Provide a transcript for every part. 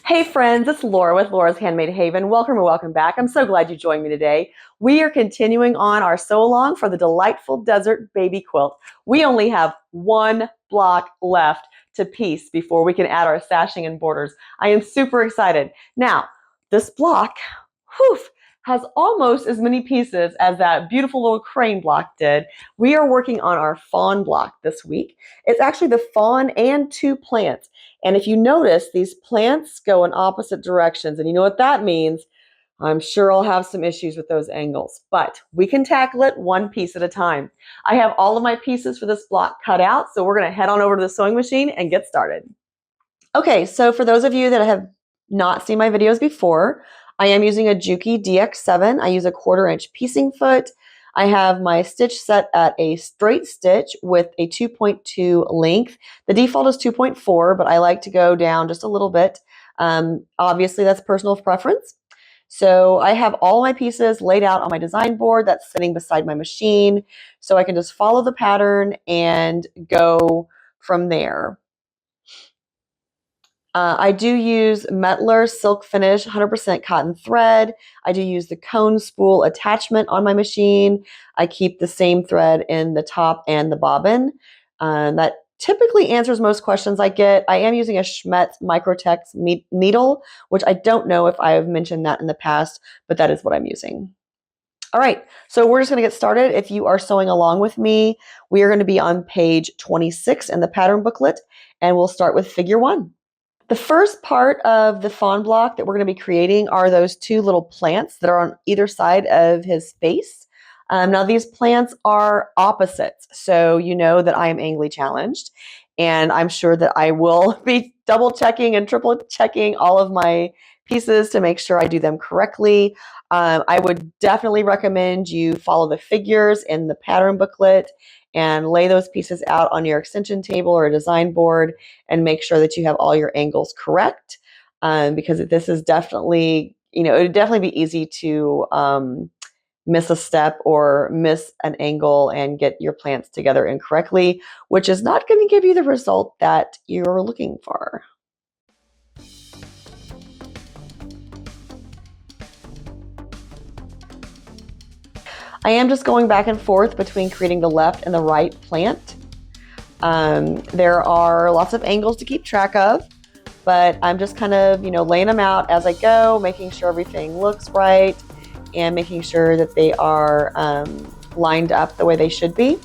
Hey friends, it's Laura with Laura's Handmade Haven. Welcome and welcome back. I'm so glad you joined me today. We are continuing on our sew along for the Delightful Desert Baby Quilt. We only have one block left to piece before we can add our sashing and borders. I am super excited. Now, this block, whew, has almost as many pieces as that beautiful little crane block did. We are working on our fawn block this week. It's actually the fawn and two plants. And if you notice, these plants go in opposite directions. And you know what that means? I'm sure I'll have some issues with those angles, but we can tackle it one piece at a time. I have all of my pieces for this block cut out, so we're going to head on over to the sewing machine and get started. Okay, so for those of you that have not seen my videos before, I am using a Juki DX7. I use a 1/4 inch piecing foot. I have my stitch set at a straight stitch with a 2.2 length. The default is 2.4, but I like to go down just a little bit. Obviously, that's personal preference. So I have all my pieces laid out on my design board that's sitting beside my machine. So I can just follow the pattern and go from there. I do use Metler Silk Finish 100% cotton thread. I do use the cone spool attachment on my machine. I keep the same thread in the top and the bobbin. That typically answers most questions I get. I am using a Schmetz Microtex needle, which I don't know if I have mentioned that in the past, but that is what I'm using. All right, so we're just going to get started. If you are sewing along with me, we are going to be on page 26 in the pattern booklet, and we'll start with figure 1. The first part of the fawn block that we're going to be creating are those two little plants that are on either side of his face. Now these plants are opposites, so you know that I am anglely challenged, and I'm sure that I will be double checking and triple checking all of my pieces to make sure I do them correctly. I would definitely recommend you follow the figures in the pattern booklet and lay those pieces out on your extension table or a design board and make sure that you have all your angles correct, because this is definitely, it would definitely be easy to miss a step or miss an angle and get your plants together incorrectly, which is not going to give you the result that you're looking for. I am just going back and forth between creating the left and the right plant. There are lots of angles to keep track of, but I'm just kind of, laying them out as I go, making sure everything looks right and making sure that they are lined up the way they should be.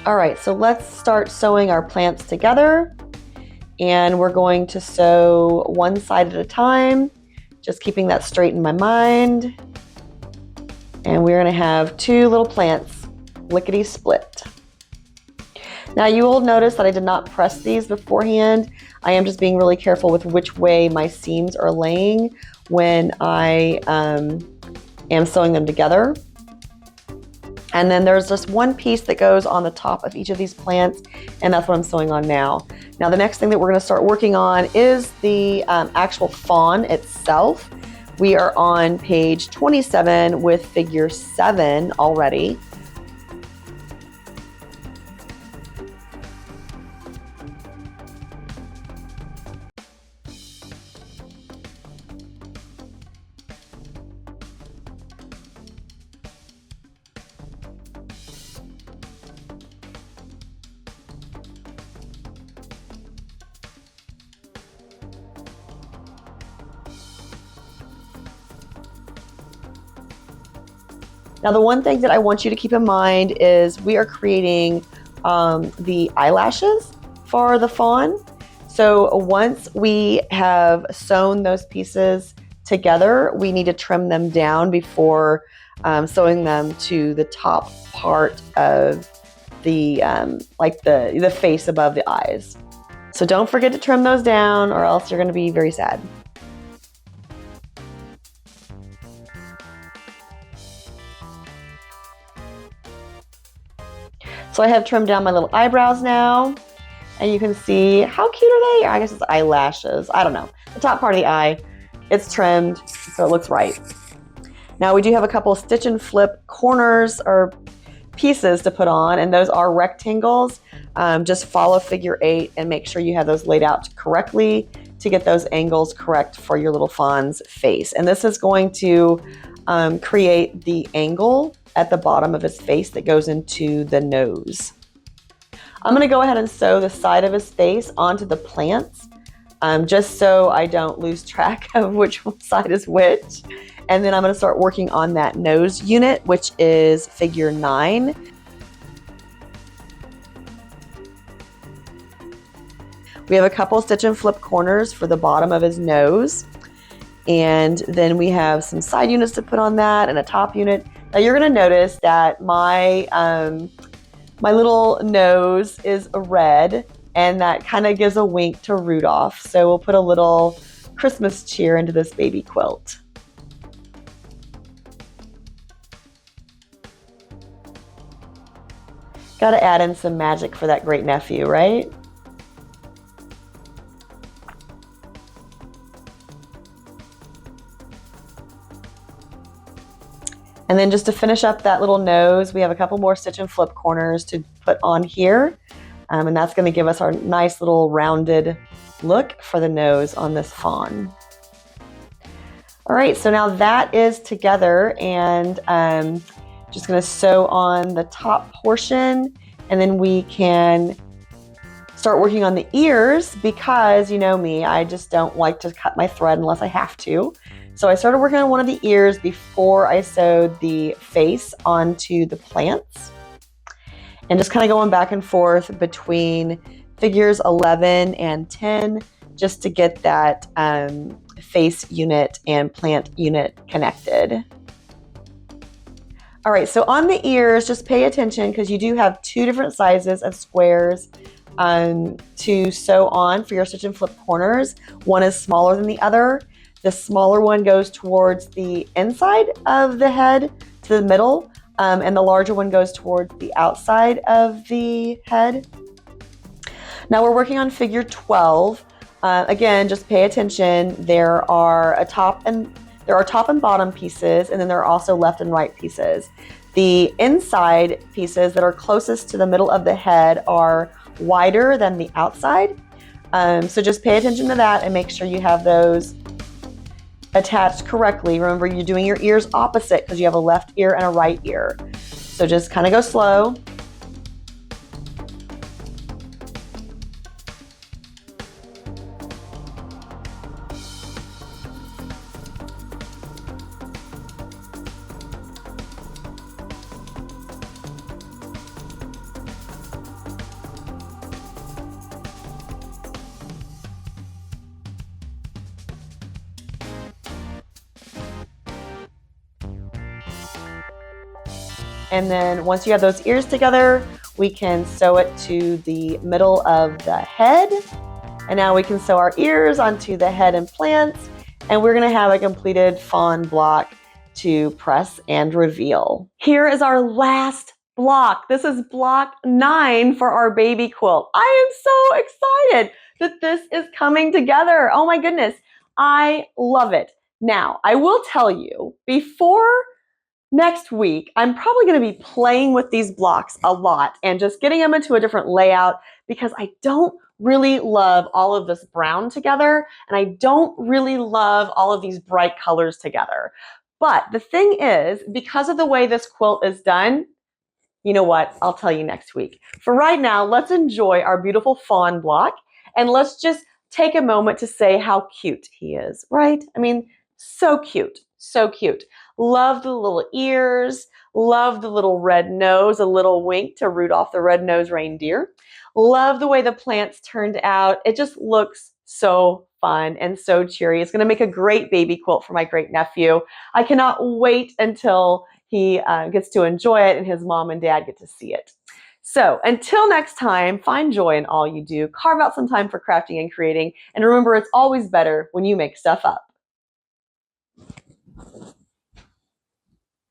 All right, so let's start sewing our plants together, and we're going to sew one side at a time, just keeping that straight in my mind. And we're going to have two little plants lickety split. Now you will notice that I did not press these beforehand. I am just being really careful with which way my seams are laying when I am sewing them together. And then there's just one piece that goes on the top of each of these plants, and that's what I'm sewing on now. Now the next thing that we're going to start working on is the actual fawn itself. We are on page 27 with figure 7 already. Now, the one thing that I want you to keep in mind is we are creating the eyelashes for the fawn. So once we have sewn those pieces together, we need to trim them down before sewing them to the top part of the like the face above the eyes. So don't forget to trim those down or else you're going to be very sad. So I have trimmed down my little eyebrows now, and you can see how cute are they? I guess it's eyelashes. I don't know. The top part of the eye, it's trimmed, so it looks right. Now we do have a couple of stitch and flip corners or pieces to put on, and those are rectangles. Just follow figure 8 and make sure you have those laid out correctly to get those angles correct for your little fawn's face. And this is going to create the angle at the bottom of his face that goes into the nose. I'm going to go ahead and sew the side of his face onto the plants, just so I don't lose track of which side is which. And then I'm going to start working on that nose unit, which is figure 9. We have a couple stitch and flip corners for the bottom of his nose. And then we have some side units to put on that and a top unit. Now you're going to notice that my little nose is red, and that kind of gives a wink to Rudolph. So we'll put a little Christmas cheer into this baby quilt. Got to add in some magic for that great nephew, right? And then just to finish up that little nose, we have a couple more stitch and flip corners to put on here. And that's going to give us our nice little rounded look for the nose on this fawn. All right, so now that is together, and just going to sew on the top portion, and then we can start working on the ears because you know me, I just don't like to cut my thread unless I have to. So I started working on one of the ears before I sewed the face onto the plants, and just kind of going back and forth between figures 11 and 10 just to get that face unit and plant unit connected. All right, so on the ears, just pay attention because you do have 2 different sizes of squares to sew on for your stitch and flip corners. One is smaller than the other. The smaller one goes towards the inside of the head to the middle, and the larger one goes towards the outside of the head. Now we're working on figure 12. Again, just pay attention. There are top and bottom pieces, and then there are also left and right pieces. The inside pieces that are closest to the middle of the head are wider than the outside. So just pay attention to that and make sure you have those attached correctly. Remember, you're doing your ears opposite because you have a left ear and a right ear. So just kind of go slow. And then once you have those ears together, we can sew it to the middle of the head. And now we can sew our ears onto the head and plants. And we're gonna have a completed fawn block to press and reveal. Here is our last block. This is block 9 for our baby quilt. I am so excited that this is coming together. Oh my goodness, I love it. Now, I will tell you, before next week, I'm probably going to be playing with these blocks a lot and just getting them into a different layout because I don't really love all of this brown together, and I don't really love all of these bright colors together. But the thing is, because of the way this quilt is done, you know what? I'll tell you next week. For right now, let's enjoy our beautiful fawn block, and let's just take a moment to say how cute he is, right? I mean, so cute, so cute. Love the little ears, love the little red nose, a little wink to Rudolph the red-nosed reindeer. Love the way the plants turned out. It just looks so fun and so cheery. It's going to make a great baby quilt for my great nephew. I cannot wait until he gets to enjoy it, and his mom and dad get to see it. So until next time, find joy in all you do, carve out some time for crafting and creating, and remember, it's always better when you make stuff up.